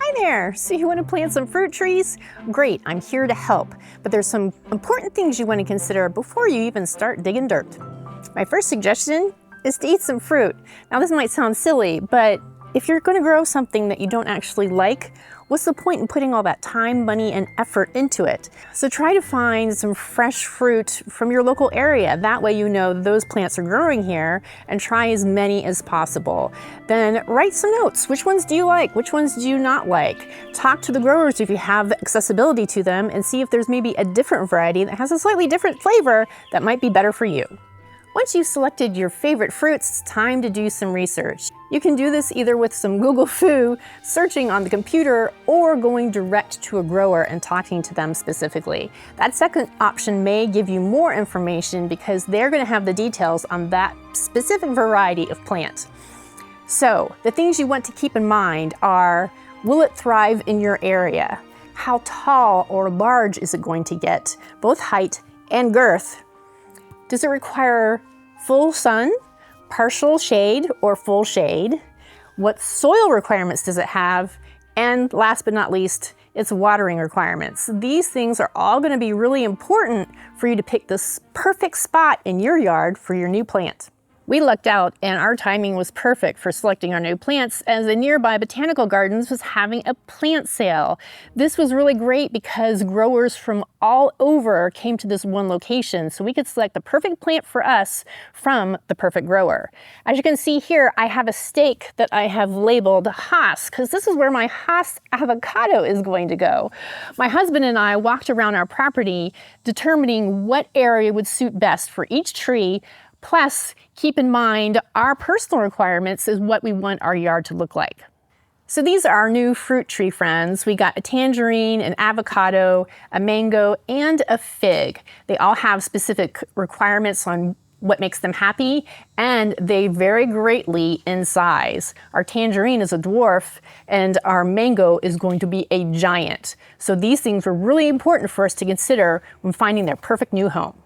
Hi there! So you want to plant some fruit trees? Great, I'm here to help. But there's some important things you want to consider before you even start digging dirt. My first suggestion is to eat some fruit. Now this might sound silly, but if you're going to grow something that you don't actually like, what's the point in putting all that time, money, and effort into it? So try to find some fresh fruit from your local area. That way you know those plants are growing here, and try as many as possible. Then write some notes. Which ones do you like? Which ones do you not like? Talk to the growers if you have accessibility to them, and see if there's maybe a different variety that has a slightly different flavor that might be better for you. Once you've selected your favorite fruits, it's time to do some research. You can do this either with some Google Foo, searching on the computer, or going direct to a grower and talking to them specifically. That second option may give you more information because they're going to have the details on that specific variety of plant. So, the things you want to keep in mind are, will it thrive in your area? How tall or large is it going to get, both height and girth? Does it require full sun, partial shade, or full shade? What soil requirements does it have? And last but not least, its watering requirements. These things are all going to be really important for you to pick this perfect spot in your yard for your new plant. We lucked out and our timing was perfect for selecting our new plants, as the nearby botanical gardens was having a plant sale. This was really great because growers from all over came to this one location, so we could select the perfect plant for us from the perfect grower. As you can see here, I have a stake that I have labeled Haas, because this is where my Haas avocado is going to go. My husband and I walked around our property determining what area would suit best for each tree. Plus, keep in mind, our personal requirements is what we want our yard to look like. So these are our new fruit tree friends. We got a tangerine, an avocado, a mango, and a fig. They all have specific requirements on what makes them happy, and they vary greatly in size. Our tangerine is a dwarf, and our mango is going to be a giant. So these things were really important for us to consider when finding their perfect new home.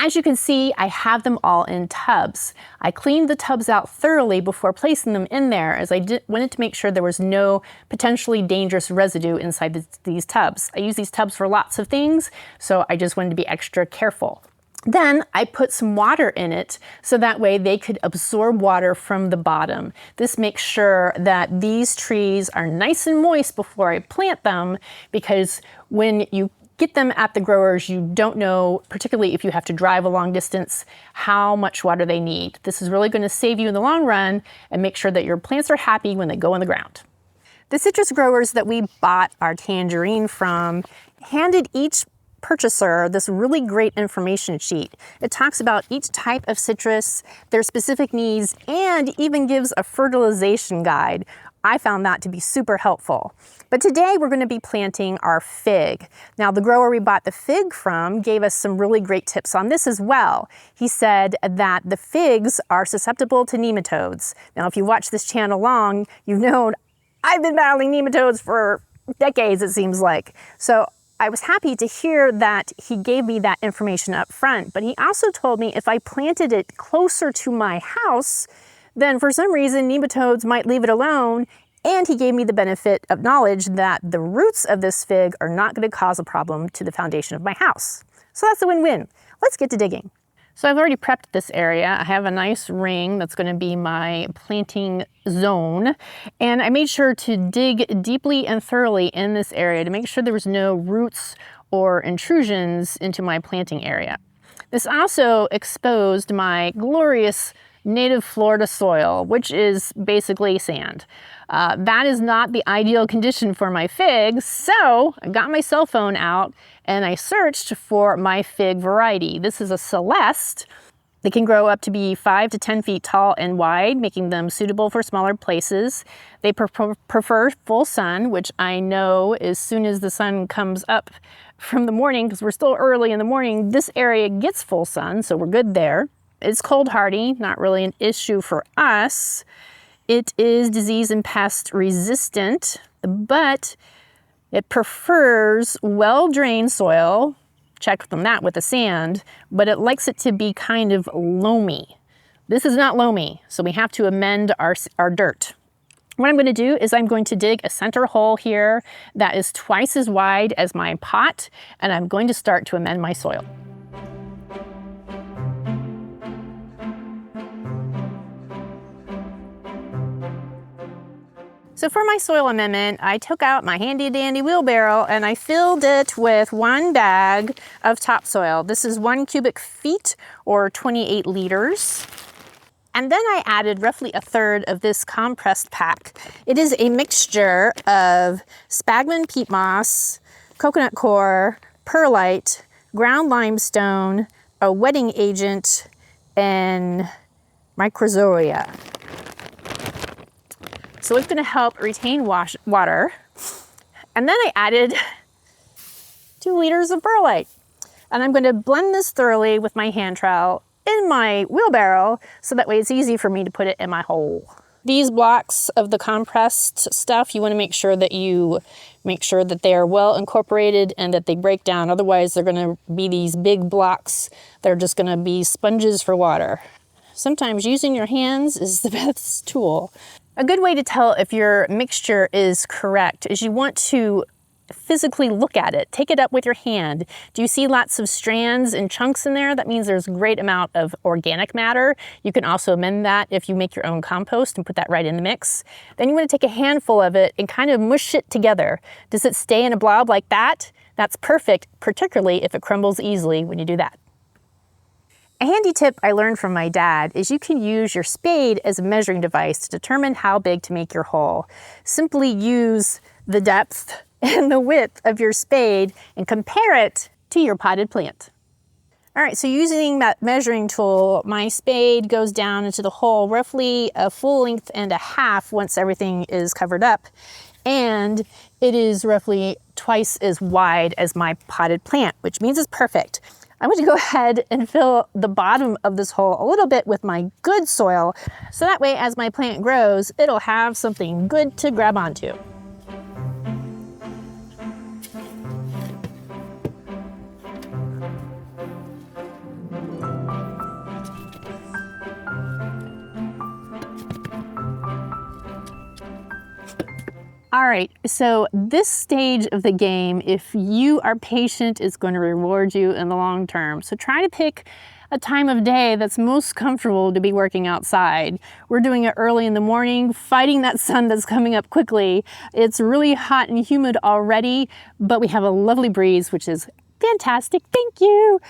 As you can see, I have them all in tubs. I cleaned the tubs out thoroughly before placing them in there, as I wanted to make sure there was no potentially dangerous residue inside these tubs. I use these tubs for lots of things, so I just wanted to be extra careful. Then I put some water in it so that way they could absorb water from the bottom. This makes sure that these trees are nice and moist before I plant them, because when you get them at the growers, you don't know, particularly if you have to drive a long distance, how much water they need. This is really going to save you in the long run and make sure that your plants are happy when they go in the ground. The citrus growers that we bought our tangerine from handed each purchaser this really great information sheet. It talks about each type of citrus, their specific needs, and even gives a fertilization guide. I found that to be super helpful. But today we're going to be planting our fig. Now the grower we bought the fig from gave us some really great tips on this as well. He said that the figs are susceptible to nematodes. Now if you watch this channel long, you've known I've been battling nematodes for decades, it seems like. So I was happy to hear that he gave me that information up front, but he also told me if I planted it closer to my house, then for some reason nematodes might leave it alone, and he gave me the benefit of knowledge that the roots of this fig are not going to cause a problem to the foundation of my house. So that's a win-win. Let's get to digging. So I've already prepped this area. I have a nice ring that's going to be my planting zone, and I made sure to dig deeply and thoroughly in this area to make sure there was no roots or intrusions into my planting area. This also exposed my glorious native Florida soil, which is basically sand. That is not the ideal condition for my figs, so I got my cell phone out and I searched for my fig variety. This is a Celeste. They can grow up to be 5 to 10 feet tall and wide, making them suitable for smaller places. They prefer full sun, which I know as soon as the sun comes up from the morning, because we're still early in the morning, this area gets full sun, so we're good there. It's cold hardy, not really an issue for us. It is disease and pest resistant, but it prefers well-drained soil. Check on that with the sand, but it likes it to be kind of loamy. This is not loamy, so we have to amend our dirt. What I'm going to do is I'm going to dig a center hole here that is twice as wide as my pot, and I'm going to start to amend my soil. So for my soil amendment, I took out my handy dandy wheelbarrow and I filled it with 1 bag of topsoil. This is 1 cubic feet or 28 liters. And then I added roughly 1/3 of this compressed pack. It is a mixture of sphagnum peat moss, coconut coir, perlite, ground limestone, a wetting agent, and microzoa. So it's going to help retain water. And then I added 2 liters of perlite. And I'm going to blend this thoroughly with my hand trowel in my wheelbarrow, so that way it's easy for me to put it in my hole. These blocks of the compressed stuff, you want to make sure that they are well incorporated and that they break down. Otherwise, they're going to be these big blocks. They're just going to be sponges for water. Sometimes using your hands is the best tool. A good way to tell if your mixture is correct is you want to physically look at it. Take it up with your hand. Do you see lots of strands and chunks in there? That means there's a great amount of organic matter. You can also amend that if you make your own compost and put that right in the mix. Then you want to take a handful of it and kind of mush it together. Does it stay in a blob like that? That's perfect, particularly if it crumbles easily when you do that. A handy tip I learned from my dad is you can use your spade as a measuring device to determine how big to make your hole. Simply use the depth and the width of your spade and compare it to your potted plant. All right, so using that measuring tool, my spade goes down into the hole roughly a full length and a half once everything is covered up. And it is roughly twice as wide as my potted plant, which means it's perfect. I'm going to go ahead and fill the bottom of this hole a little bit with my good soil, so that way as my plant grows, it'll have something good to grab onto. All right, so this stage of the game, if you are patient, is going to reward you in the long term. So try to pick a time of day that's most comfortable to be working outside. We're doing it early in the morning, fighting that sun that's coming up quickly. It's really hot and humid already, but we have a lovely breeze, which is fantastic, thank you.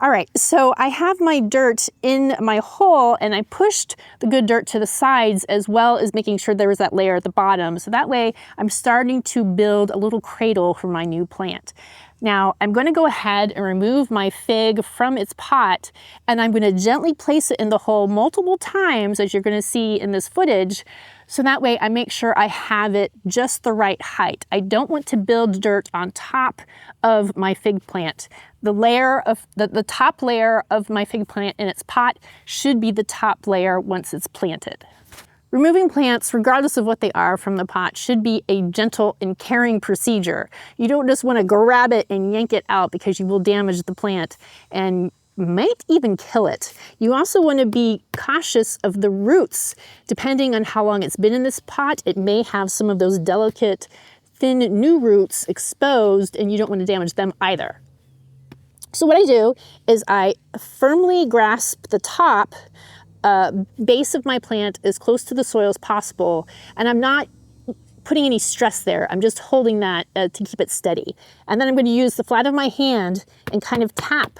All right, so I have my dirt in my hole and I pushed the good dirt to the sides as well as making sure there was that layer at the bottom. So that way I'm starting to build a little cradle for my new plant. Now I'm going to go ahead and remove my fig from its pot and I'm going to gently place it in the hole multiple times, as you're going to see in this footage. So that way I make sure I have it just the right height. I don't want to build dirt on top of my fig plant. The layer of the top layer of my fig plant in its pot should be the top layer once it's planted. Removing plants, regardless of what they are from the pot, should be a gentle and caring procedure. You don't just want to grab it and yank it out because you will damage the plant and might even kill it. You also want to be cautious of the roots. Depending on how long it's been in this pot, it may have some of those delicate, thin new roots exposed, and you don't want to damage them either. So what I do is I firmly grasp the top base of my plant as close to the soil as possible, and I'm not putting any stress there. I'm just holding that to keep it steady. And then I'm going to use the flat of my hand and kind of tap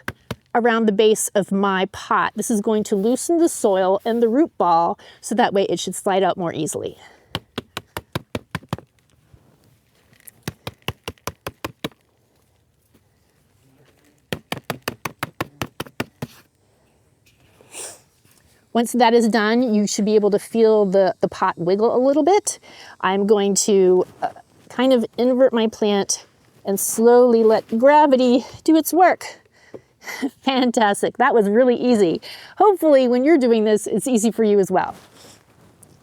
around the base of my pot. This is going to loosen the soil and the root ball, so that way it should slide out more easily. Once that is done, you should be able to feel the pot wiggle a little bit. I'm going to kind of invert my plant and slowly let gravity do its work. Fantastic, that was really easy. Hopefully when you're doing this, it's easy for you as well.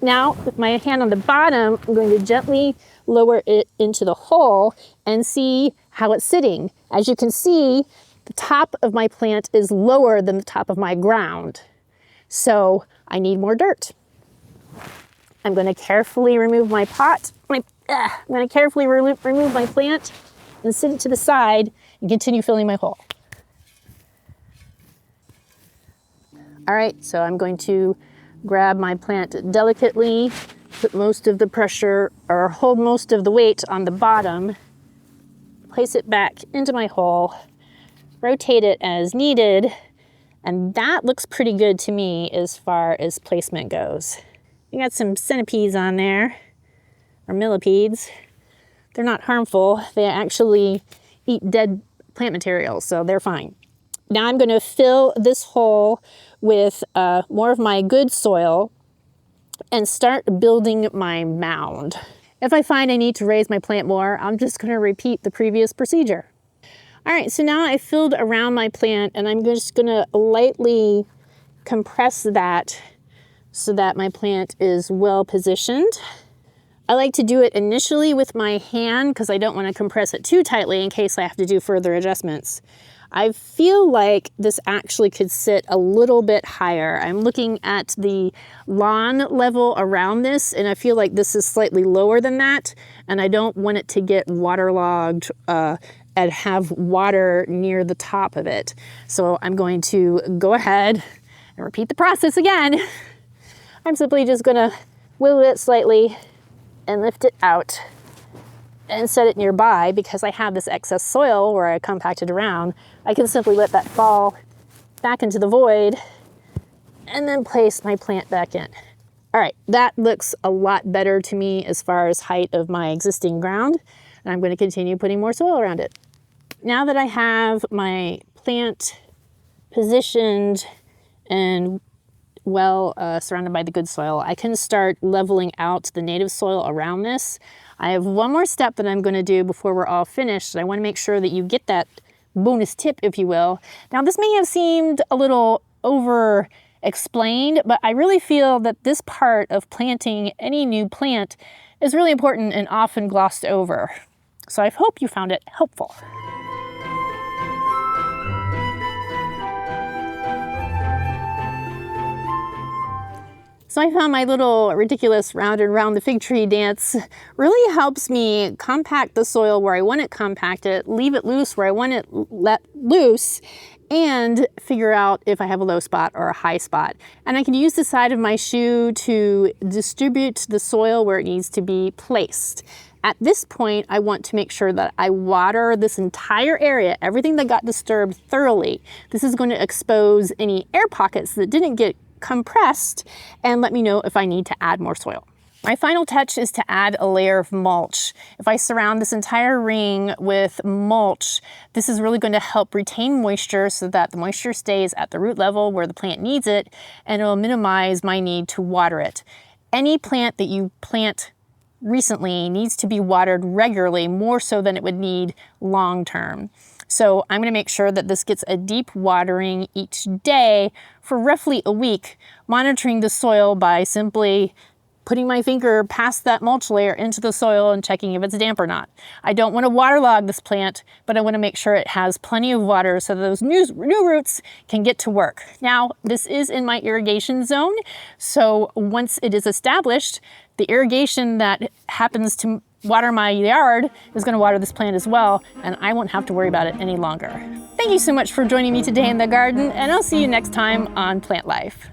Now, with my hand on the bottom, I'm going to gently lower it into the hole and see how it's sitting. As you can see, the top of my plant is lower than the top of my ground. So I need more dirt. I'm going to carefully remove my pot. I'm going to carefully remove my plant and set it to the side and continue filling my hole. All right, so I'm going to grab my plant delicately, put most of the pressure or hold most of the weight on the bottom, place it back into my hole, rotate it as needed, and that looks pretty good to me as far as placement goes. You got some centipedes on there, or millipedes. They're not harmful. They actually eat dead plant material, so they're fine. Now I'm going to fill this hole with more of my good soil and start building my mound. If I find I need to raise my plant more, I'm just going to repeat the previous procedure. All right, so now I filled around my plant and I'm just going to lightly compress that so that my plant is well positioned. I like to do it initially with my hand because I don't want to compress it too tightly in case I have to do further adjustments. I feel like this actually could sit a little bit higher. I'm looking at the lawn level around this and I feel like this is slightly lower than that, and I don't want it to get waterlogged and have water near the top of it. So I'm going to go ahead and repeat the process again. I'm simply just gonna wiggle it slightly and lift it out and set it nearby. Because I have this excess soil where I compacted around, I can simply let that fall back into the void and then place my plant back in. All right, that looks a lot better to me as far as height of my existing ground, and I'm going to continue putting more soil around it. Now that I have my plant positioned and well surrounded by the good soil, I can start leveling out the native soil around this. I have one more step that I'm going to do before we're all finished. I want to make sure that you get that bonus tip, if you will. Now, this may have seemed a little over explained, but I really feel that this part of planting any new plant is really important and often glossed over. So I hope you found it helpful. So I found my little ridiculous round and round the fig tree dance really helps me compact the soil where I want it compacted, leave it loose where I want it let loose, and figure out if I have a low spot or a high spot. And I can use the side of my shoe to distribute the soil where it needs to be placed. At this point, I want to make sure that I water this entire area, everything that got disturbed, thoroughly. This is going to expose any air pockets that didn't get compressed and let me know if I need to add more soil. My final touch is to add a layer of mulch. If I surround this entire ring with mulch, this is really going to help retain moisture so that the moisture stays at the root level where the plant needs it, and it will minimize my need to water it. Any plant that you plant recently needs to be watered regularly, more so than it would need long term. So I'm going to make sure that this gets a deep watering each day for roughly a week, monitoring the soil by simply putting my finger past that mulch layer into the soil and checking if it's damp or not. I don't want to waterlog this plant, but I want to make sure it has plenty of water so that those new roots can get to work. Now, this is in my irrigation zone, so once it is established, the irrigation that happens to water my yard is going to water this plant as well, and I won't have to worry about it any longer. Thank you so much for joining me today in the garden, and I'll see you next time on Plant Life.